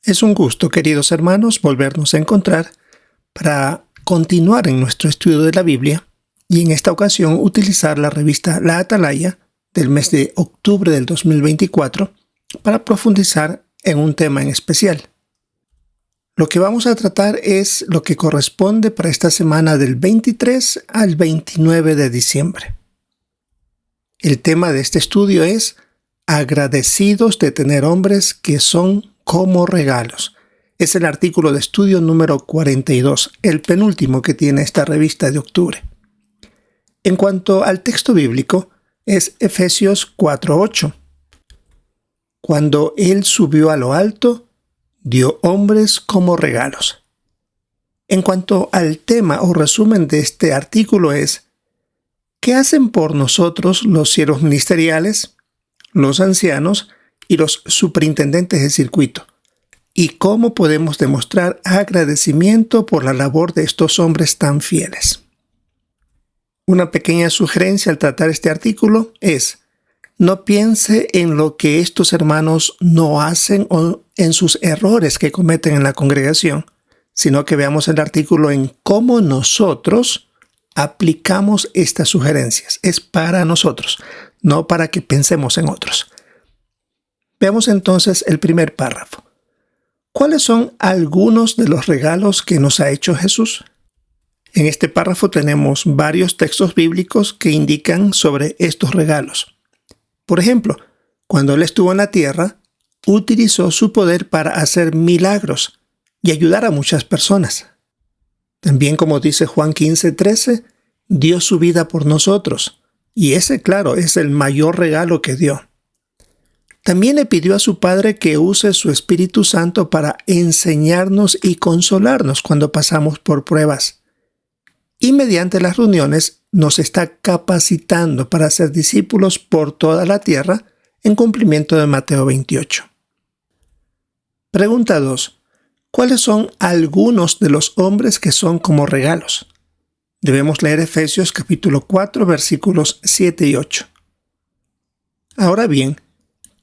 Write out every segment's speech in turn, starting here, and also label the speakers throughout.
Speaker 1: Es un gusto, queridos hermanos, volvernos a encontrar para continuar en nuestro estudio de la Biblia y en esta ocasión utilizar la revista La Atalaya del mes de octubre del 2024 para profundizar en un tema en especial. Lo que vamos a tratar es lo que corresponde para esta semana del 23 al 29 de diciembre. El tema de este estudio es agradecidos de tener hombres que son como regalos. Es el artículo de estudio número 42, el penúltimo que tiene esta revista de octubre. En cuanto al texto bíblico, es Efesios 4:8. Cuando Él subió a lo alto, dio hombres como regalos. En cuanto al tema o resumen de este artículo es: ¿qué hacen por nosotros los siervos ministeriales, los ancianos y los superintendentes de circuito? ¿Y cómo podemos demostrar agradecimiento por la labor de estos hombres tan fieles? Una pequeña sugerencia al tratar este artículo es: no piense en lo que estos hermanos no hacen o en sus errores que cometen en la congregación, sino que veamos el artículo en cómo nosotros aplicamos estas sugerencias. Es para nosotros, no para que pensemos en otros. Veamos entonces el primer párrafo. ¿Cuáles son algunos de los regalos que nos ha hecho Jesús? En este párrafo tenemos varios textos bíblicos que indican sobre estos regalos. Por ejemplo, cuando Él estuvo en la tierra, utilizó su poder para hacer milagros y ayudar a muchas personas. También, como dice Juan 15:13, dio su vida por nosotros. Y ese, claro, es el mayor regalo que dio. También le pidió a su Padre que use su Espíritu Santo para enseñarnos y consolarnos cuando pasamos por pruebas. Y mediante las reuniones nos está capacitando para ser discípulos por toda la tierra en cumplimiento de Mateo 28. Pregunta 2. ¿Cuáles son algunos de los hombres que son como regalos? Debemos leer Efesios capítulo 4, versículos 7 y 8. Ahora bien,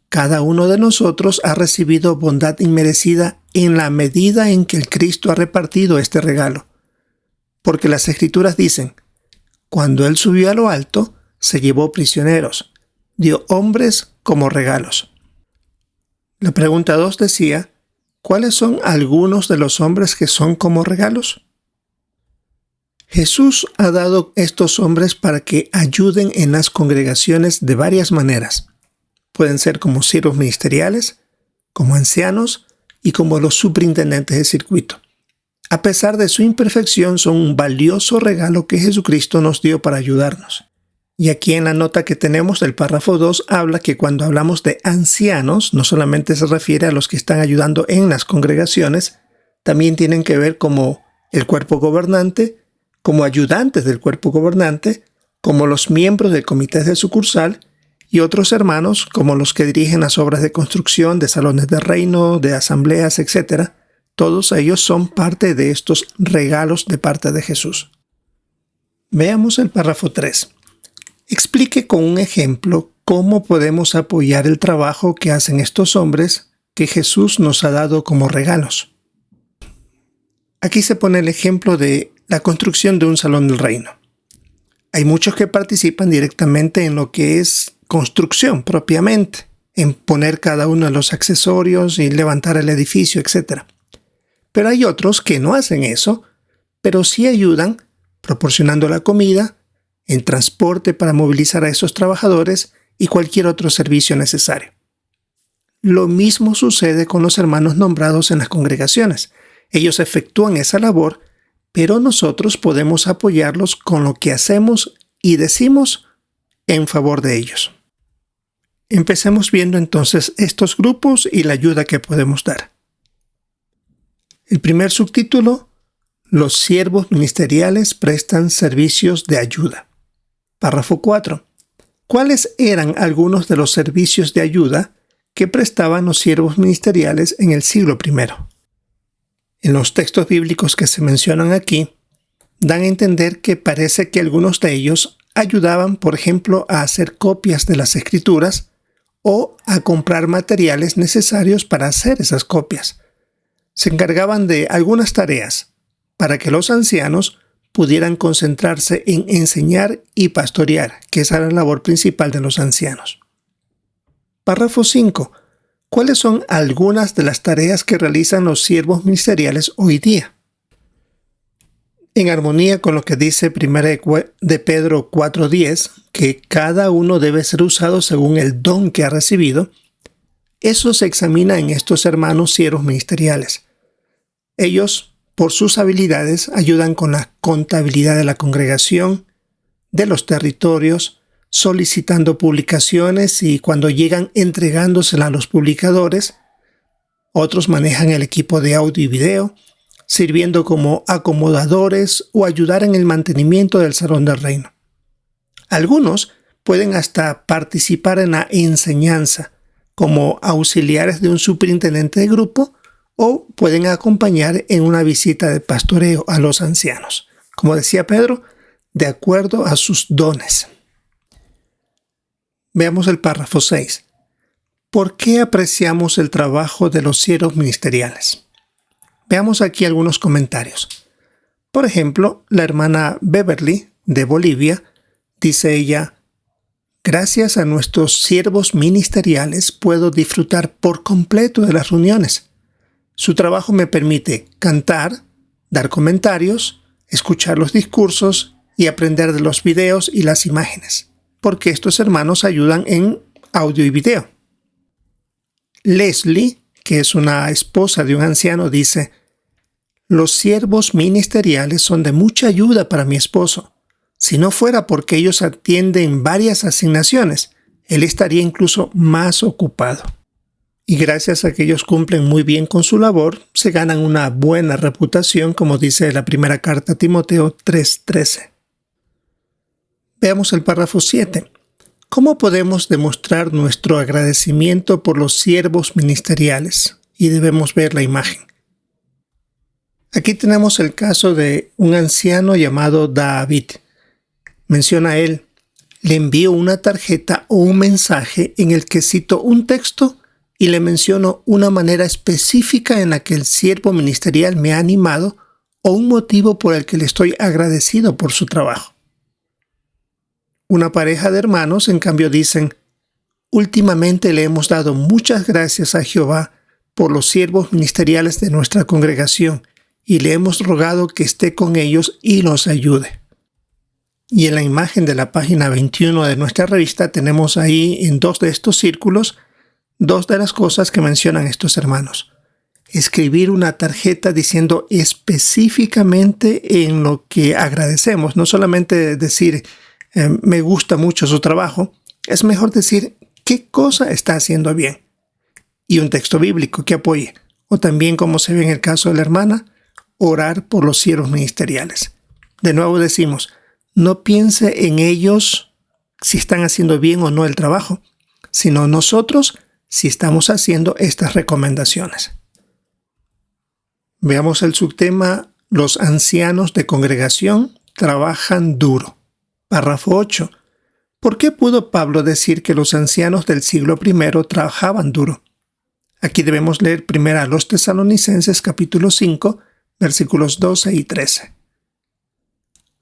Speaker 1: cada uno de nosotros ha recibido bondad inmerecida en la medida en que el Cristo ha repartido este regalo. Porque las Escrituras dicen: cuando Él subió a lo alto, se llevó prisioneros, dio hombres como regalos. La pregunta 2 decía: ¿cuáles son algunos de los hombres que son como regalos? Jesús ha dado estos hombres para que ayuden en las congregaciones de varias maneras. Pueden ser como siervos ministeriales, como ancianos y como los superintendentes de circuito. A pesar de su imperfección, son un valioso regalo que Jesucristo nos dio para ayudarnos. Y aquí en la nota que tenemos del párrafo 2 habla que cuando hablamos de ancianos, no solamente se refiere a los que están ayudando en las congregaciones, también tienen que ver como el cuerpo gobernante, como ayudantes del cuerpo gobernante, como los miembros de comités de sucursal y otros hermanos como los que dirigen las obras de construcción, de salones de reino, de asambleas, etc. Todos ellos son parte de estos regalos de parte de Jesús. Veamos el párrafo 3. Explique con un ejemplo cómo podemos apoyar el trabajo que hacen estos hombres que Jesús nos ha dado como regalos. Aquí se pone el ejemplo de la construcción de un salón del reino. Hay muchos que participan directamente en lo que es construcción propiamente, en poner cada uno de los accesorios y levantar el edificio, etc. Pero hay otros que no hacen eso, pero sí ayudan proporcionando la comida, el transporte para movilizar a esos trabajadores y cualquier otro servicio necesario. Lo mismo sucede con los hermanos nombrados en las congregaciones. Ellos efectúan esa labor, pero nosotros podemos apoyarlos con lo que hacemos y decimos en favor de ellos. Empecemos viendo entonces estos grupos y la ayuda que podemos dar. El primer subtítulo: los siervos ministeriales prestan servicios de ayuda. Párrafo 4. ¿Cuáles eran algunos de los servicios de ayuda que prestaban los siervos ministeriales en el siglo I? En los textos bíblicos que se mencionan aquí, dan a entender que parece que algunos de ellos ayudaban, por ejemplo, a hacer copias de las Escrituras o a comprar materiales necesarios para hacer esas copias. se encargaban de algunas tareas para que los ancianos pudieran concentrarse en enseñar y pastorear, que esa era la labor principal de los ancianos. Párrafo 5. ¿Cuáles son algunas de las tareas que realizan los siervos ministeriales hoy día? En armonía con lo que dice 1 de Pedro 4:10, que cada uno debe ser usado según el don que ha recibido, eso se examina en estos hermanos siervos ministeriales. Ellos, por sus habilidades, ayudan con la contabilidad de la congregación, de los territorios, solicitando publicaciones y cuando llegan entregándoselas a los publicadores. Otros manejan el equipo de audio y video, sirviendo como acomodadores o ayudar en el mantenimiento del salón del reino. Algunos pueden hasta participar en la enseñanza, como auxiliares de un superintendente de grupo, o pueden acompañar en una visita de pastoreo a los ancianos. Como decía Pedro, de acuerdo a sus dones. Veamos el párrafo 6. ¿Por qué apreciamos el trabajo de los siervos ministeriales? Veamos aquí algunos comentarios. Por ejemplo, la hermana Beverly, de Bolivia, dice ella: gracias a nuestros siervos ministeriales puedo disfrutar por completo de las reuniones. Su trabajo me permite cantar, dar comentarios, escuchar los discursos y aprender de los videos y las imágenes, porque estos hermanos ayudan en audio y video. Leslie, que es una esposa de un anciano, dice: los siervos ministeriales son de mucha ayuda para mi esposo. Si no fuera porque ellos atienden varias asignaciones, él estaría incluso más ocupado. Y gracias a que ellos cumplen muy bien con su labor, se ganan una buena reputación, como dice la primera carta a Timoteo 3:13. Veamos el párrafo 7. ¿Cómo podemos demostrar nuestro agradecimiento por los siervos ministeriales? Y debemos ver la imagen. Aquí tenemos el caso de un anciano llamado David. Menciona a él: le envío una tarjeta o un mensaje en el que cito un texto y le menciono una manera específica en la que el siervo ministerial me ha animado o un motivo por el que le estoy agradecido por su trabajo. Una pareja de hermanos, en cambio, dicen: últimamente le hemos dado muchas gracias a Jehová por los siervos ministeriales de nuestra congregación y le hemos rogado que esté con ellos y los ayude. Y en la imagen de la página 21 de nuestra revista tenemos ahí en 2 de estos círculos 2 de las cosas que mencionan estos hermanos. Escribir una tarjeta diciendo específicamente en lo que agradecemos, no solamente decir me gusta mucho su trabajo, es mejor decir qué cosa está haciendo bien. Y un texto bíblico que apoye, o también, como se ve en el caso de la hermana, orar por los siervos ministeriales. De nuevo decimos, no piense en ellos si están haciendo bien o no el trabajo, sino nosotros si estamos haciendo estas recomendaciones. Veamos el subtema: los ancianos de congregación trabajan duro. Párrafo 8. ¿Por qué pudo Pablo decir que los ancianos del siglo I trabajaban duro? Aquí debemos leer primero a los Tesalonicenses capítulo 5, versículos 12 y 13.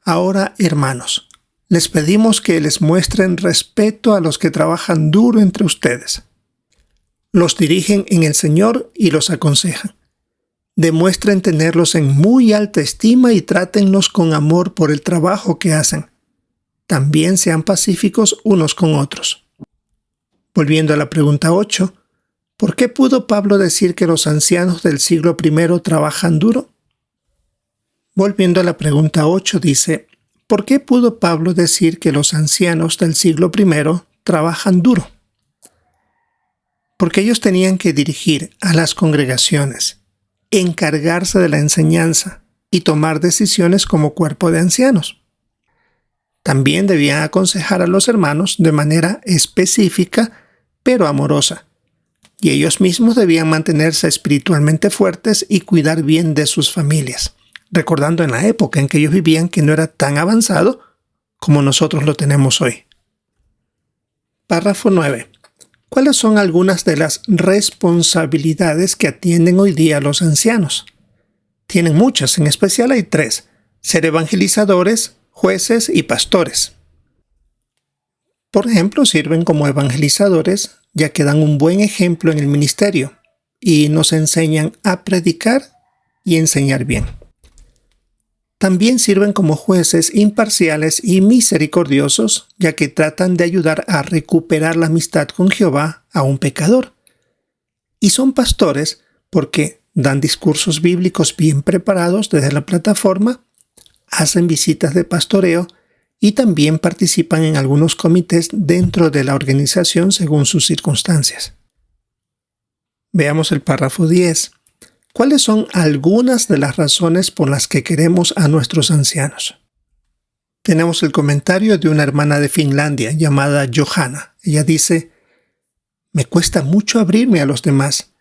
Speaker 1: Ahora, hermanos, les pedimos que les muestren respeto a los que trabajan duro entre ustedes. Los dirigen en el Señor y los aconsejan. Demuestren tenerlos en muy alta estima y trátenlos con amor por el trabajo que hacen. También sean pacíficos unos con otros. Volviendo a la pregunta 8, ¿por qué pudo Pablo decir que los ancianos del siglo I trabajan duro? Volviendo a la pregunta 8, dice: ¿por qué pudo Pablo decir que los ancianos del siglo I trabajan duro? Porque ellos tenían que dirigir a las congregaciones, encargarse de la enseñanza y tomar decisiones como cuerpo de ancianos. También debían aconsejar a los hermanos de manera específica, pero amorosa. Y ellos mismos debían mantenerse espiritualmente fuertes y cuidar bien de sus familias, recordando en la época en que ellos vivían que no era tan avanzado como nosotros lo tenemos hoy. Párrafo 9. ¿Cuáles son algunas de las responsabilidades que atienden hoy día a los ancianos? Tienen muchas, en especial hay 3: ser evangelizadores, jueces y pastores. Por ejemplo, sirven como evangelizadores, ya que dan un buen ejemplo en el ministerio y nos enseñan a predicar y enseñar bien. También sirven como jueces imparciales y misericordiosos, ya que tratan de ayudar a recuperar la amistad con Jehová a un pecador. Y son pastores porque dan discursos bíblicos bien preparados desde la plataforma, hacen visitas de pastoreo y también participan en algunos comités dentro de la organización según sus circunstancias. Veamos el párrafo 10. ¿Cuáles son algunas de las razones por las que queremos a nuestros ancianos? Tenemos el comentario de una hermana de Finlandia llamada Johanna. Ella dice: me cuesta mucho abrirme a los demás,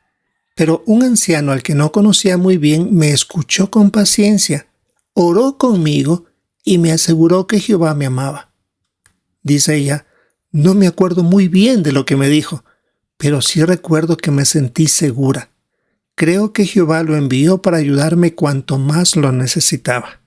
Speaker 1: pero un anciano al que no conocía muy bien me escuchó con paciencia, oró conmigo y me aseguró que Jehová me amaba. Dice ella: no me acuerdo muy bien de lo que me dijo, pero sí recuerdo que me sentí segura. Creo que Jehová lo envió para ayudarme cuanto más lo necesitaba.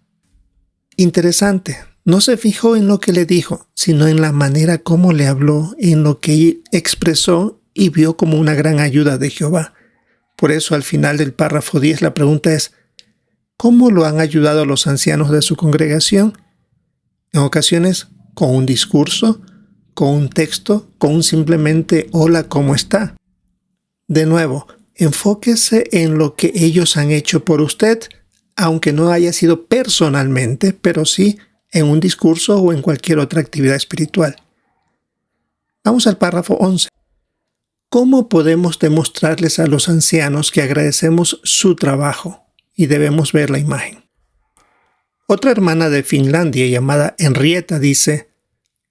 Speaker 1: Interesante, no se fijó en lo que le dijo, sino en la manera como le habló, en lo que expresó y vio como una gran ayuda de Jehová. Por eso al final del párrafo 10 la pregunta es: ¿cómo lo han ayudado los ancianos de su congregación? En ocasiones con un discurso, con un texto, con un simplemente hola, ¿cómo está? De nuevo, enfóquese en lo que ellos han hecho por usted, aunque no haya sido personalmente, pero sí en un discurso o en cualquier otra actividad espiritual. Vamos al párrafo 11. ¿Cómo podemos demostrarles a los ancianos que agradecemos su trabajo? Y debemos ver la imagen. Otra hermana de Finlandia llamada Henrietta dice: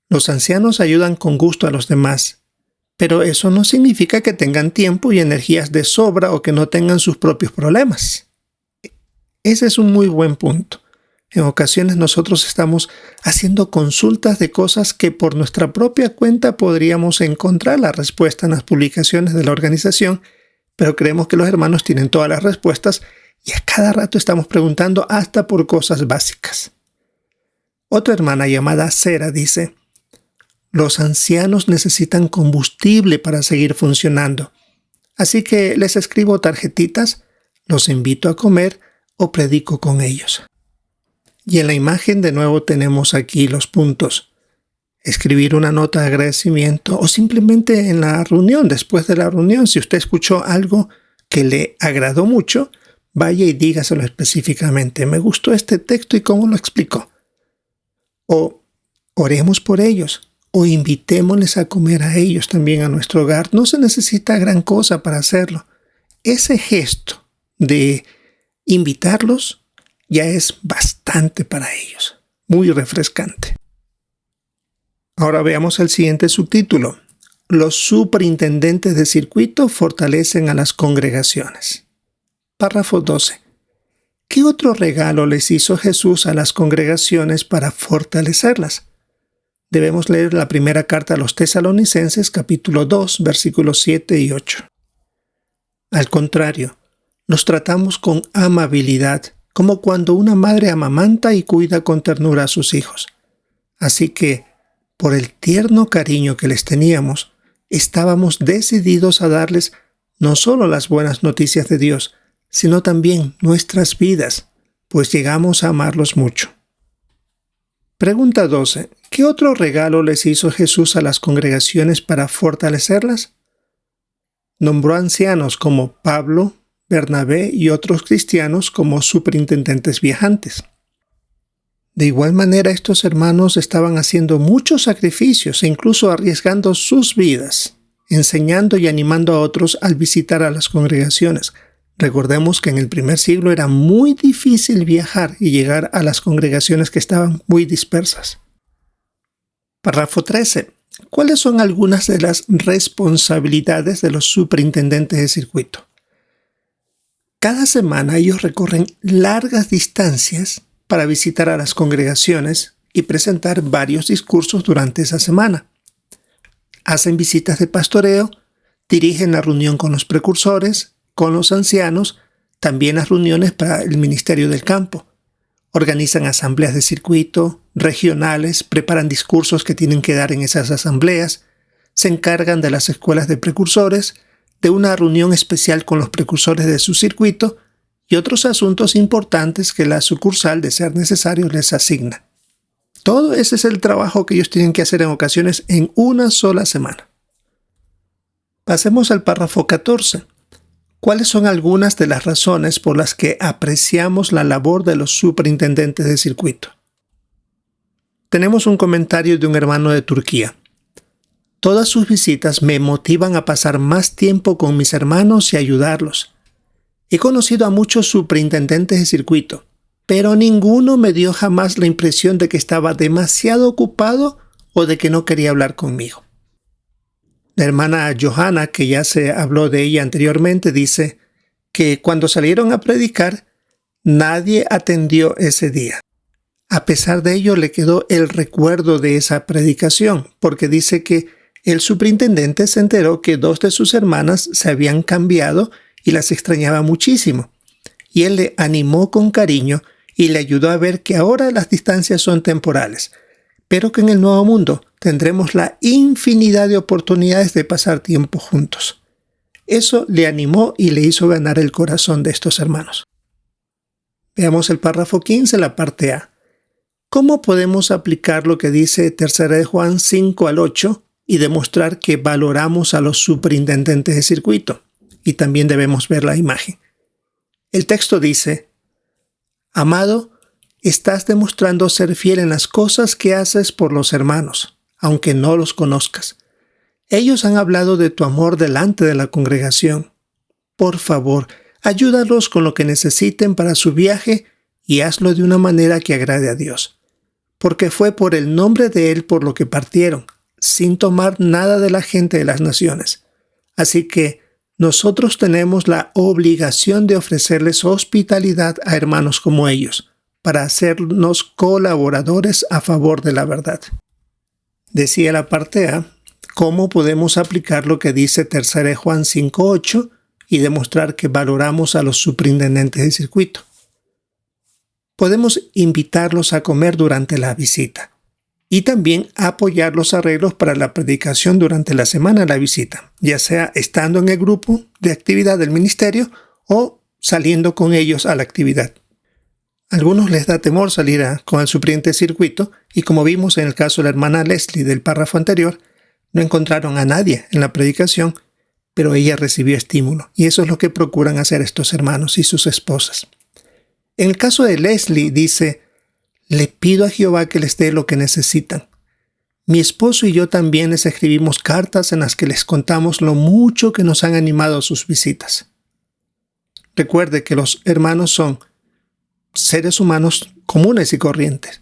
Speaker 1: los ancianos ayudan con gusto a los demás, pero eso no significa que tengan tiempo y energías de sobra o que no tengan sus propios problemas. Ese es un muy buen punto. En ocasiones nosotros estamos haciendo consultas de cosas que por nuestra propia cuenta podríamos encontrar la respuesta en las publicaciones de la organización, pero creemos que los hermanos tienen todas las respuestas y a cada rato estamos preguntando hasta por cosas básicas. Otra hermana llamada Sera dice: los ancianos necesitan combustible para seguir funcionando, así que les escribo tarjetitas, los invito a comer o predico con ellos. Y en la imagen de nuevo tenemos aquí los puntos: escribir una nota de agradecimiento o simplemente en la reunión, después de la reunión, si usted escuchó algo que le agradó mucho, vaya y dígaselo específicamente: me gustó este texto y cómo lo explicó. O oremos por ellos. O invitémosles a comer a ellos también a nuestro hogar. No se necesita gran cosa para hacerlo. Ese gesto de invitarlos ya es bastante para ellos. Muy refrescante. Ahora veamos el siguiente subtítulo: los superintendentes de circuito fortalecen a las congregaciones. Párrafo 12. ¿Qué otro regalo les hizo Jesús a las congregaciones para fortalecerlas? Debemos leer la primera carta a los Tesalonicenses, capítulo 2, versículos 7 y 8. Al contrario, los tratamos con amabilidad, como cuando una madre amamanta y cuida con ternura a sus hijos. Así que, por el tierno cariño que les teníamos, estábamos decididos a darles no solo las buenas noticias de Dios, sino también nuestras vidas, pues llegamos a amarlos mucho. Pregunta 12. ¿Qué otro regalo les hizo Jesús a las congregaciones para fortalecerlas? Nombró ancianos como Pablo, Bernabé y otros cristianos como superintendentes viajantes. De igual manera, estos hermanos estaban haciendo muchos sacrificios e incluso arriesgando sus vidas, enseñando y animando a otros al visitar a las congregaciones. Recordemos que en el primer siglo era muy difícil viajar y llegar a las congregaciones que estaban muy dispersas. Párrafo 13. ¿Cuáles son algunas de las responsabilidades de los superintendentes de circuito? Cada semana ellos recorren largas distancias para visitar a las congregaciones y presentar varios discursos durante esa semana. Hacen visitas de pastoreo Dirigen la reunión con los precursores, con los ancianos, también las reuniones para el ministerio del campo. Organizan asambleas de circuito, regionales, preparan discursos que tienen que dar en esas asambleas, se encargan de las escuelas de precursores, de una reunión especial con los precursores de su circuito y otros asuntos importantes que la sucursal, de ser necesario, les asigna. Todo ese es el trabajo que ellos tienen que hacer en ocasiones en una sola semana. Pasemos al párrafo 14. ¿Cuáles son algunas de las razones por las que apreciamos la labor de los superintendentes de circuito? Tenemos un comentario de un hermano de Turquía. Todas sus visitas me motivan a pasar más tiempo con mis hermanos y ayudarlos. He conocido a muchos superintendentes de circuito, pero ninguno me dio jamás la impresión de que estaba demasiado ocupado o de que no quería hablar conmigo. La hermana Johanna, que ya se habló de ella anteriormente, dice que cuando salieron a predicar, nadie atendió ese día. A pesar de ello, le quedó el recuerdo de esa predicación, porque dice que el superintendente se enteró que 2 de sus hermanas se habían cambiado y las extrañaba muchísimo. Y él le animó con cariño y le ayudó a ver que ahora las distancias son temporales, pero que en el nuevo mundo tendremos la infinidad de oportunidades de pasar tiempo juntos. Eso le animó y le hizo ganar el corazón de estos hermanos. Veamos el párrafo 15, la parte A. ¿Cómo podemos aplicar lo que dice 3 de Juan 5 al 8 y demostrar que valoramos a los superintendentes de circuito? Y también debemos ver la imagen. El texto dice: Amado, estás demostrando ser fiel en las cosas que haces por los hermanos, aunque no los conozcas. Ellos han hablado de tu amor delante de la congregación. Por favor, ayúdalos con lo que necesiten para su viaje y hazlo de una manera que agrade a Dios. Porque fue por el nombre de Él por lo que partieron, sin tomar nada de la gente de las naciones. Así que nosotros tenemos la obligación de ofrecerles hospitalidad a hermanos como ellos, para hacernos colaboradores a favor de la verdad. Decía la parte A, ¿cómo podemos aplicar lo que dice 3 de Juan 5:8 y demostrar que valoramos a los superintendentes de circuito? Podemos invitarlos a comer durante la visita y también apoyar los arreglos para la predicación durante la semana de la visita, ya sea estando en el grupo de actividad del ministerio o saliendo con ellos a la actividad. A algunos les da temor salir con el superintendente de circuito y, como vimos en el caso de la hermana Leslie del párrafo anterior, no encontraron a nadie en la predicación, pero ella recibió estímulo y eso es lo que procuran hacer estos hermanos y sus esposas. En el caso de Leslie dice: le pido a Jehová que les dé lo que necesitan. Mi esposo y yo también les escribimos cartas en las que les contamos lo mucho que nos han animado a sus visitas. Recuerde que los hermanos son seres humanos comunes y corrientes.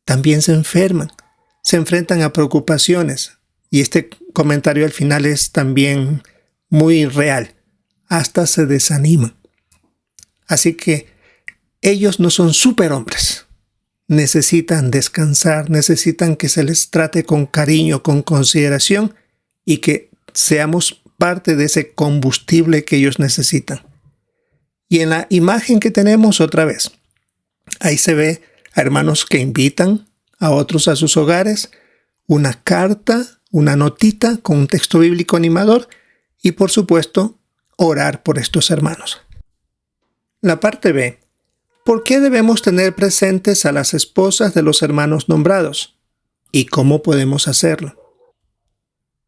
Speaker 1: También se enferman, se enfrentan a preocupaciones. Y este comentario al final es también muy real. Hasta se desaniman. Así que ellos no son superhombres. Necesitan descansar, necesitan que se les trate con cariño, con consideración y que seamos parte de ese combustible que ellos necesitan. Y en la imagen que tenemos otra vez, ahí se ve a hermanos que invitan a otros a sus hogares, una carta, una notita con un texto bíblico animador y, por supuesto, orar por estos hermanos. La parte B. ¿Por qué debemos tener presentes a las esposas de los hermanos nombrados? ¿Y cómo podemos hacerlo?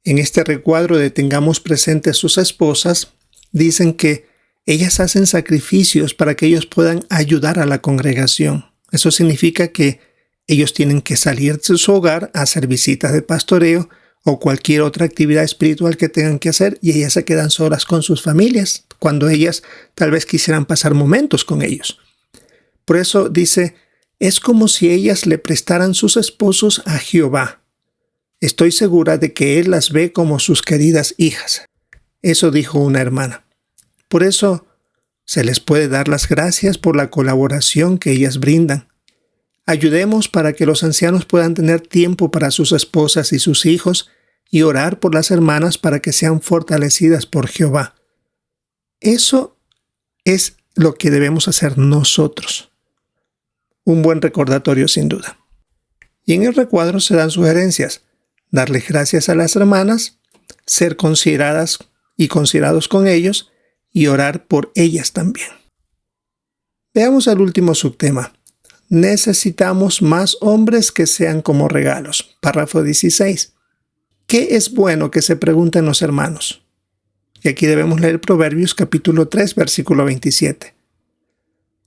Speaker 1: En este recuadro de tengamos presentes sus esposas, dicen que ellas hacen sacrificios para que ellos puedan ayudar a la congregación. Eso significa que ellos tienen que salir de su hogar a hacer visitas de pastoreo o cualquier otra actividad espiritual que tengan que hacer y ellas se quedan solas con sus familias cuando ellas tal vez quisieran pasar momentos con ellos. Por eso dice, es como si ellas le prestaran sus esposos a Jehová. Estoy segura de que Él las ve como sus queridas hijas. Eso dijo una hermana. Por eso se les puede dar las gracias por la colaboración que ellas brindan. Ayudemos para que los ancianos puedan tener tiempo para sus esposas y sus hijos y orar por las hermanas para que sean fortalecidas por Jehová. Eso es lo que debemos hacer nosotros. Un buen recordatorio sin duda. Y en el recuadro se dan sugerencias: darles gracias a las hermanas, ser consideradas y considerados con ellos y orar por ellas también. Veamos el último subtema. Necesitamos más hombres que sean como regalos. Párrafo 16. ¿Qué es bueno que se pregunten los hermanos? Y aquí debemos leer Proverbios capítulo 3, versículo 27.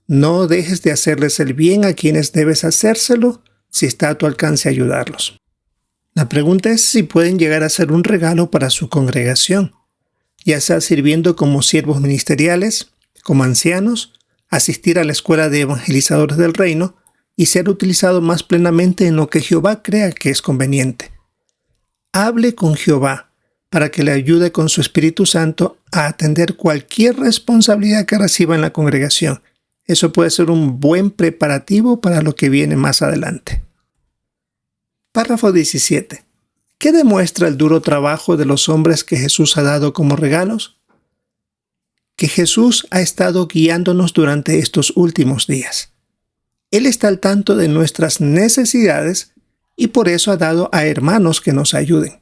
Speaker 1: No dejes de hacerles el bien a quienes debes hacérselo si está a tu alcance ayudarlos. La pregunta es si pueden llegar a ser un regalo para su congregación, ya sea sirviendo como siervos ministeriales, como ancianos, asistir a la escuela de evangelizadores del reino y ser utilizado más plenamente en lo que Jehová crea que es conveniente. Hable con Jehová para que le ayude con su Espíritu Santo a atender cualquier responsabilidad que reciba en la congregación. Eso puede ser un buen preparativo para lo que viene más adelante. Párrafo 17. ¿Qué demuestra el duro trabajo de los hombres que Jesús ha dado como regalos? Que Jesús ha estado guiándonos durante estos últimos días. Él está al tanto de nuestras necesidades y por eso ha dado a hermanos que nos ayuden.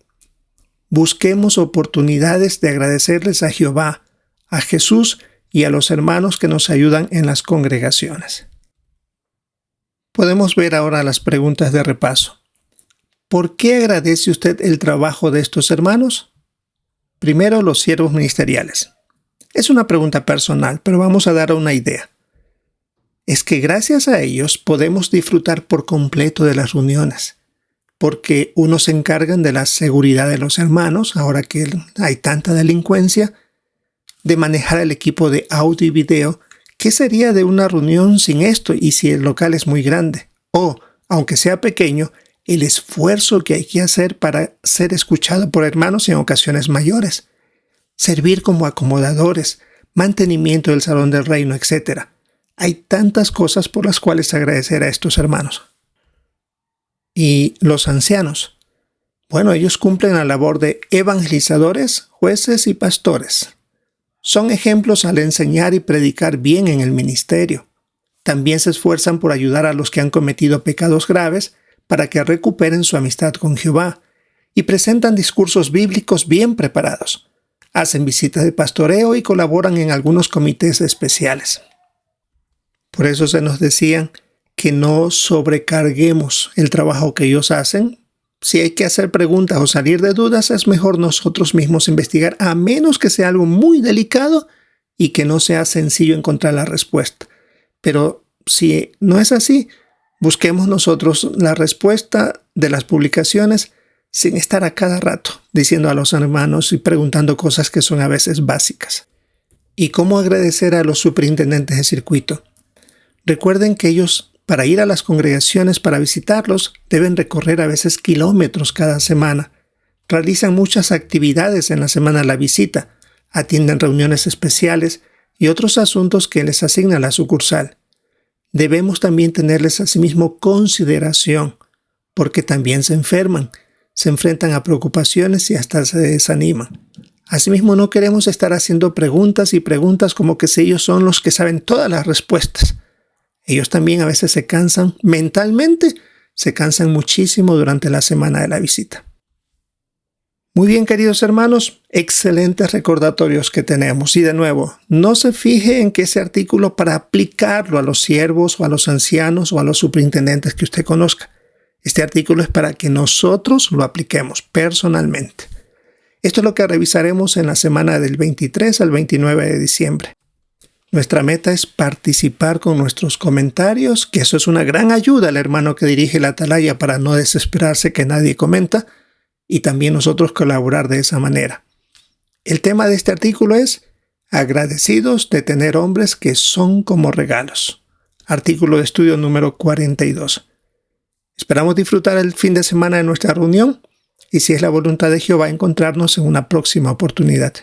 Speaker 1: Busquemos oportunidades de agradecerles a Jehová, a Jesús y a los hermanos que nos ayudan en las congregaciones. Podemos ver ahora las preguntas de repaso. ¿Por qué agradece usted el trabajo de estos hermanos? Primero, los siervos ministeriales. Es una pregunta personal, pero vamos a dar una idea. Es que gracias a ellos podemos disfrutar por completo de las reuniones, porque unos se encargan de la seguridad de los hermanos, ahora que hay tanta delincuencia, de manejar el equipo de audio y video. ¿Qué sería de una reunión sin esto y si el local es muy grande? O, aunque sea pequeño, el esfuerzo que hay que hacer para ser escuchado por hermanos en ocasiones mayores. Servir como acomodadores, mantenimiento del salón del reino, etc. Hay tantas cosas por las cuales agradecer a estos hermanos. Y los ancianos. Bueno, ellos cumplen la labor de evangelizadores, jueces y pastores. Son ejemplos al enseñar y predicar bien en el ministerio. También se esfuerzan por ayudar a los que han cometido pecados graves para que recuperen su amistad con Jehová y presentan discursos bíblicos bien preparados. Hacen visitas de pastoreo y colaboran en algunos comités especiales. Por eso se nos decían que no sobrecarguemos el trabajo que ellos hacen. Si hay que hacer preguntas o salir de dudas, es mejor nosotros mismos investigar, a menos que sea algo muy delicado y que no sea sencillo encontrar la respuesta. Pero si no es así, busquemos nosotros la respuesta de las publicaciones sin estar a cada rato diciendo a los hermanos y preguntando cosas que son a veces básicas. ¿Y cómo agradecer a los superintendentes de circuito? Recuerden que ellos, para ir a las congregaciones para visitarlos, deben recorrer a veces kilómetros cada semana. Realizan muchas actividades en la semana de la visita, atienden reuniones especiales y otros asuntos que les asigna la sucursal. Debemos también tenerles asimismo consideración, porque también se enferman, se enfrentan a preocupaciones y hasta se desaniman. Asimismo, no queremos estar haciendo preguntas y preguntas como que si ellos son los que saben todas las respuestas. Ellos también a veces se cansan mentalmente, se cansan muchísimo durante la semana de la visita. Muy bien, queridos hermanos, excelentes recordatorios que tenemos. Y de nuevo, no se fije en que ese artículo para aplicarlo a los siervos o a los ancianos o a los superintendentes que usted conozca. Este artículo es para que nosotros lo apliquemos personalmente. Esto es lo que revisaremos en la semana del 23 al 29 de diciembre. Nuestra meta es participar con nuestros comentarios, que eso es una gran ayuda al hermano que dirige la atalaya para no desesperarse que nadie comenta, y también nosotros colaborar de esa manera. El tema de este artículo es agradecidos de tener hombres que son como regalos. Artículo de estudio número 42. Esperamos disfrutar el fin de semana de nuestra reunión y si es la voluntad de Jehová encontrarnos en una próxima oportunidad.